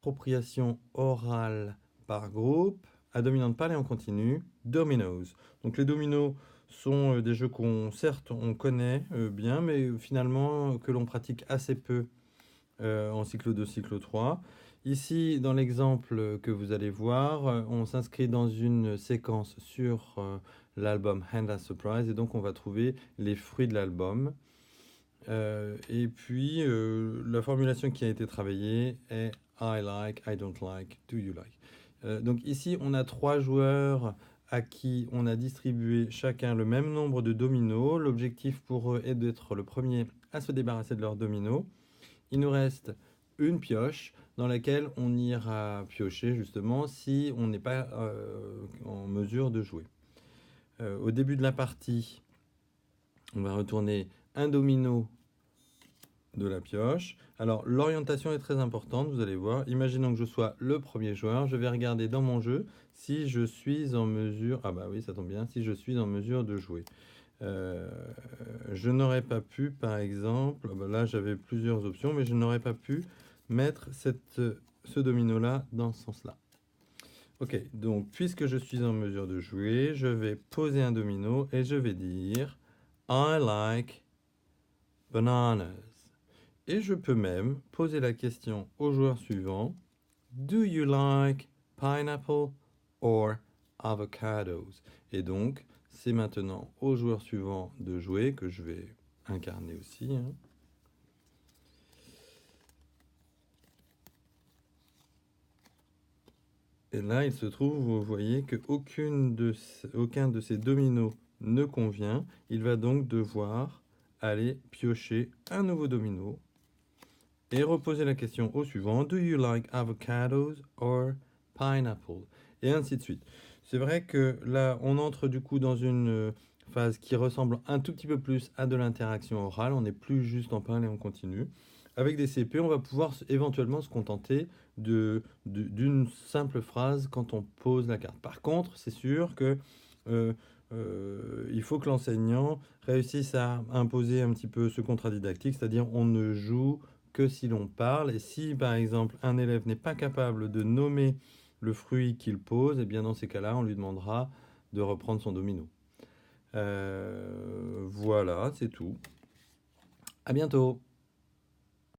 appropriation orale par groupe, à dominante pâle et en continu, Dominoes. Donc les dominos sont des jeux certes, on connaît bien, mais finalement que l'on pratique assez peu en cycle 2, cycle 3. Ici, dans l'exemple que vous allez voir, on s'inscrit dans une séquence sur l'album Handless Surprise, et donc on va trouver les fruits de l'album. Et puis, la formulation qui a été travaillée est I like, I don't like, do you like. Donc ici, on a 3 joueurs à qui on a distribué chacun le même nombre de dominos. L'objectif pour eux est d'être le premier à se débarrasser de leurs dominos. Il nous reste une pioche dans laquelle on ira piocher justement si on n'est pas en mesure de jouer. Au début de la partie, on va retourner un domino de la pioche. Alors l'orientation est très importante, vous allez voir. Imaginons que je sois le premier joueur, je vais regarder dans mon jeu si je suis en mesure, ah bah oui ça tombe bien, si je suis en mesure de jouer. Je n'aurais pas pu, par exemple, là j'avais plusieurs options, mais je n'aurais pas pu mettre ce domino-là dans ce sens-là. Ok, donc puisque je suis en mesure de jouer, je vais poser un domino et je vais dire I like bananas. Et je peux même poser la question au joueur suivant, Do you like pineapple or avocados? Et donc, c'est maintenant au joueur suivant de jouer, que je vais incarner aussi. Hein. Et là, il se trouve, vous voyez, qu'aucun de ces dominos ne convient. Il va donc devoir aller piocher un nouveau domino et reposer la question au suivant, Do you like avocados or pineapple? Et ainsi de suite. C'est vrai que là, on entre du coup dans une phase qui ressemble un tout petit peu plus à de l'interaction orale. On n'est plus juste en parle et on continue. Avec des CP, on va pouvoir éventuellement se contenter d'une simple phrase quand on pose la carte. Par contre, c'est sûr que il faut que l'enseignant réussisse à imposer un petit peu ce contrat didactique, c'est-à-dire on ne joue que si l'on parle. Et si, par exemple, un élève n'est pas capable de nommer le fruit qu'il pose, et bien dans ces cas-là, on lui demandera de reprendre son domino. Voilà, c'est tout. À bientôt.